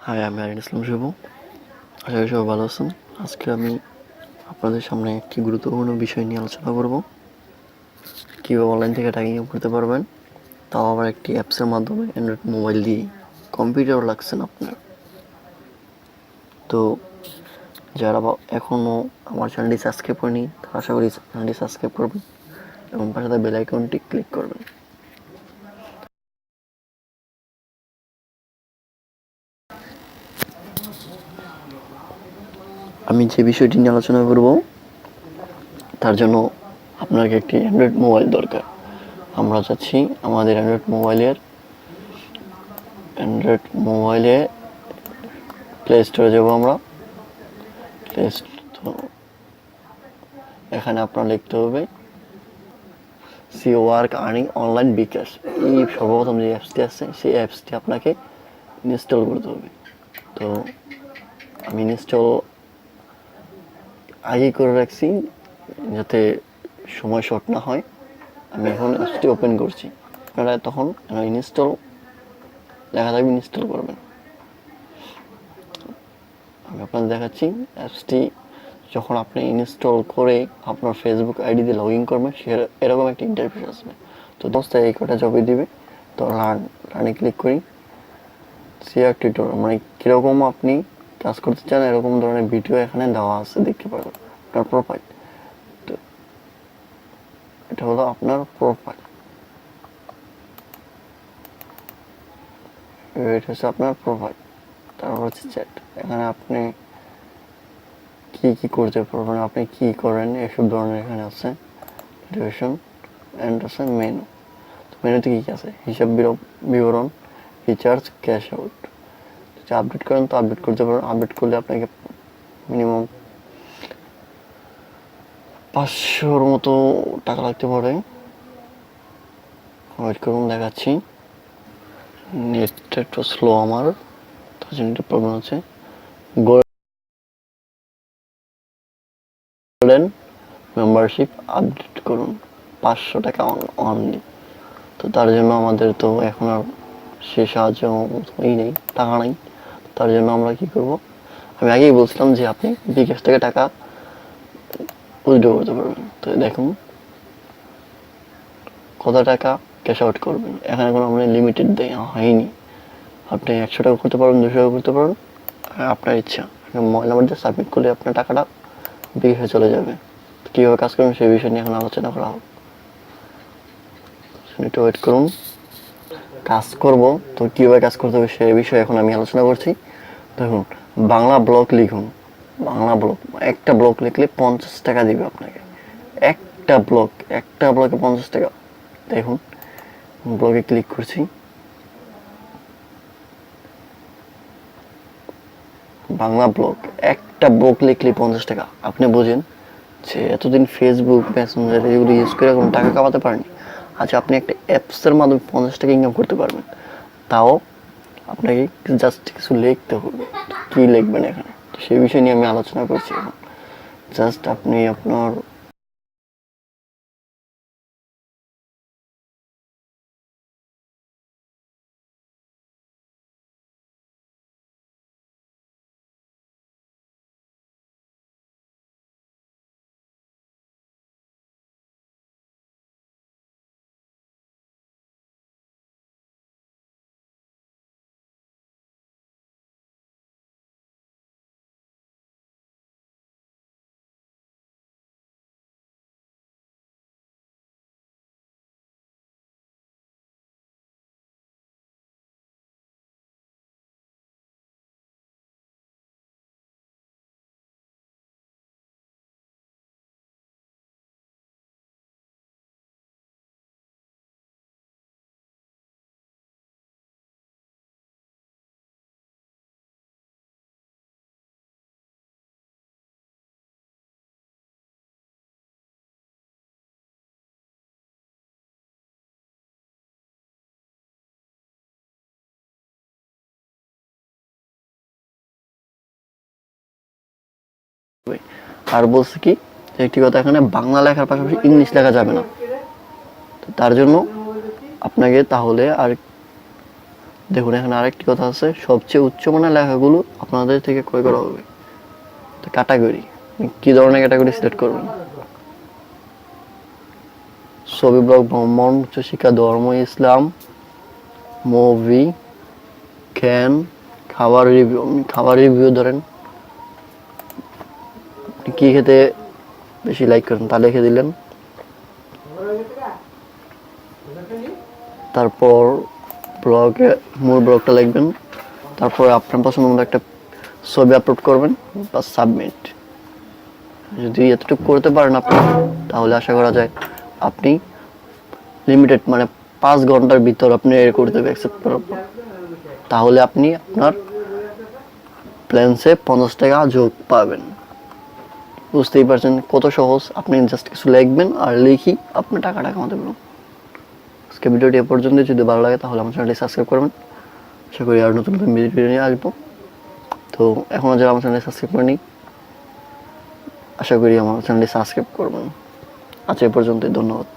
High, আমি আরিন ইসলাম শুভ। আশা করি সবাই ভালো আছেন। আজকে আমি আপনাদের সামনে একটি গুরুত্বপূর্ণ বিষয় নিয়ে আলোচনা করব। কীভাবে অনলাইন থেকে টাকা ইনকাম করতে পারবেন, তাও আবার একটি অ্যাপসের মাধ্যমে, অ্যান্ড্রয়েড মোবাইল দিয়ে। কম্পিউটার লাগছে না আপনার। তো যারা এখনও আমার চ্যানেলটি সাবস্ক্রাইব করেনি, তারা আশা করি চ্যানেলটি সাবস্ক্রাইব করবেন এবং পাশে বেল আইকনটি ক্লিক করবেন। আমি যে বিষয়টি নিয়ে আলোচনা করব, তার জন্য আপনাকে একটি অ্যান্ড্রয়েড মোবাইল দরকার। আমরা চাচ্ছি আমাদের অ্যান্ড্রয়েড মোবাইলে প্লে স্টোরে যাব। আমরা প্লে স্টোর, এখানে আপনার লিখতে হবে সি ওয়ার্ক আর্নিং অনলাইন বিকাশ। এই সর্বপ্রথম যে অ্যাপসটি আছে, সেই অ্যাপসটি আপনাকে ইনস্টল করতে হবে। তো আমি ইনস্টল আগেই করে রাখছি যাতে সময় শর্ট না হয়। আমি এখন অ্যাপসটি ওপেন করছি। আপনারা তখন ইনস্টল লেখা থাকবে, ইনস্টল করবেন। আমি আপনাদের দেখাচ্ছি অ্যাপসটি যখন আপনি ইনস্টল করে আপনার ফেসবুক আইডি দিয়ে লগ ইন করবেন, এরকম একটা ইন্টারফেস আসবে। তো দোস্তা এই কটা জবে দিবে। তো রানে ক্লিক করি। সিআর টিউটোরিয়াল মানে কীরকম আপনি কাজ করতে চান এরকম ধরনের ভিডিও এখানে দেওয়া আছে, দেখতে পারবেন। আপনার প্রোফাইল, তো এটা হলো আপনার প্রোফাইল, এটা হচ্ছে আপনার প্রোফাইল। তারপর হচ্ছে চ্যাট। এখানে আপনি কি করতে পারবেন, আপনি কি করেন, এসব ধরনের এখানে আছে ডিউরেশন অ্যান্ড আছে মেনু। তো মেনুতে কী আছে, হিসাব বিবরণ, রিচার্জ, ক্যাশ আউট। যদি আপডেট করেন তো আপডেট করতে পারেন। আপডেট করলে আপনাকে মিনিমাম 500-র মতো টাকা লাগতে পারে। ওয়েট করুন, দেখাচ্ছি। নেটটা একটু স্লো আমার, তার জন্য একটু প্রবলেম আছে। গোল্ডেন মেম্বারশিপ আপডেট করুন, 500 টাকা অনলি। তো তার জন্য আমাদের তো এখন আর সে সাহায্য নেই, টাকা নাই। তার জন্য আমরা কি করব, আমি আগেই বলছিলাম যে আপনি বিকাশ থেকে টাকা উইথড্র করতে পারবেন। তো দেখুন কত টাকা ক্যাশ আউট করবেন। এখানে কোনো আমাদের লিমিটেড দেওয়া হয়নি। আপনি 100 টাকা করতে পারবেন, 200 টাকা করতে পারবেন, আপনার ইচ্ছা। মোবাইল নাম্বার দিয়ে সাবমিট করলে আপনার টাকাটা বিকাশে চলে যাবে। কীভাবে কাজ করবেন সেই বিষয় নিয়ে এখন আলোচনা করা হোক। একটু ওয়েট করুন, কাজ করব। তো কীভাবে কাজ করতে হবে সেই বিষয়ে এখন আমি আলোচনা করছি। দেখুন, বাংলা ব্লগ লিখুন। বাংলা ব্লগ, একটা ব্লগ লিখলে 50 টাকা দিবে আপনাকে। একটা ব্লগে 50 টাকা। দেখুন, ব্লগে ক্লিক করছি। বাংলা ব্লগ, একটা ব্লগ লিখলে 50 টাকা। আপনি বোঝেন যে এতদিন ফেসবুক, মেসেঞ্জার এগুলো ইউজ করে কোনো টাকা কামাতে পারেনি। আচ্ছা, আপনি একটা অ্যাপসের মাধ্যমে 50 টাকা ইনকাম করতে পারবেন। তাও আপনাকে জাস্ট কিছু লিখতে হবে। কী লিখবেন এখানে, সেই বিষয় নিয়ে আমি আলোচনা করছি এখন। জাস্ট আপনি আপনার আর বলছে কি, একটি কথা, এখানে বাংলা লেখার পাশাপাশি ইংলিশ লেখা যাবে না। তার জন্য আপনাকে তাহলে আর দেখুন এখানে আরেকটি কথা আছে, সবচেয়ে উচ্চমানের লেখাগুলো আপনাদের থেকে ক্রয় করা হবে। তো ক্যাটাগরি, কি ধরনের ক্যাটাগরি সিলেক্ট করবেন? ছবি, ব্লগ, ভ্রমণ, উচ্চশিক্ষা, ধর্ম, ইসলাম, মুভি, জ্ঞান, খাবার রিভিউ। খাবার রিভিউ ধরেন, আপনি কী খেতে বেশি লাইক করেন তা লিখে দিলেন। তারপর ব্লগে মূল ব্লগটা লিখবেন, তারপর আপনার পছন্দ মতো একটা ছবি আপলোড করবেন বা সাবমিট। যদি এতটুকু করতে পারেন আপনি, তাহলে আশা করা যায় আপনি লিমিটেড মানে 5 ঘন্টার ভিতর আপনি এর করতে হবে অ্যাকসেপ্ট করার পর, তাহলে আপনি আপনার প্ল্যান্সে 50 টাকা যোগ পাবেন। বুঝতেই পারছেন কত সহজ। আপনি জাস্ট কিছু লিখবেন আর লিখি আপনি টাকাটা কামাতে পারবেন। আজকে ভিডিওটি এ পর্যন্ত। যদি ভালো লাগে তাহলে আমার চ্যানেলটি সাবস্ক্রাইব করবেন। আশা করি আর নতুন নতুন ভিডিও নিয়ে আসবো। তো এখনও যারা আমার চ্যানেলটি সাবস্ক্রাইব করেনি, আশা করি আমার চ্যানেলটি সাবস্ক্রাইব করবেন। আজ এ পর্যন্তই, ধন্যবাদ।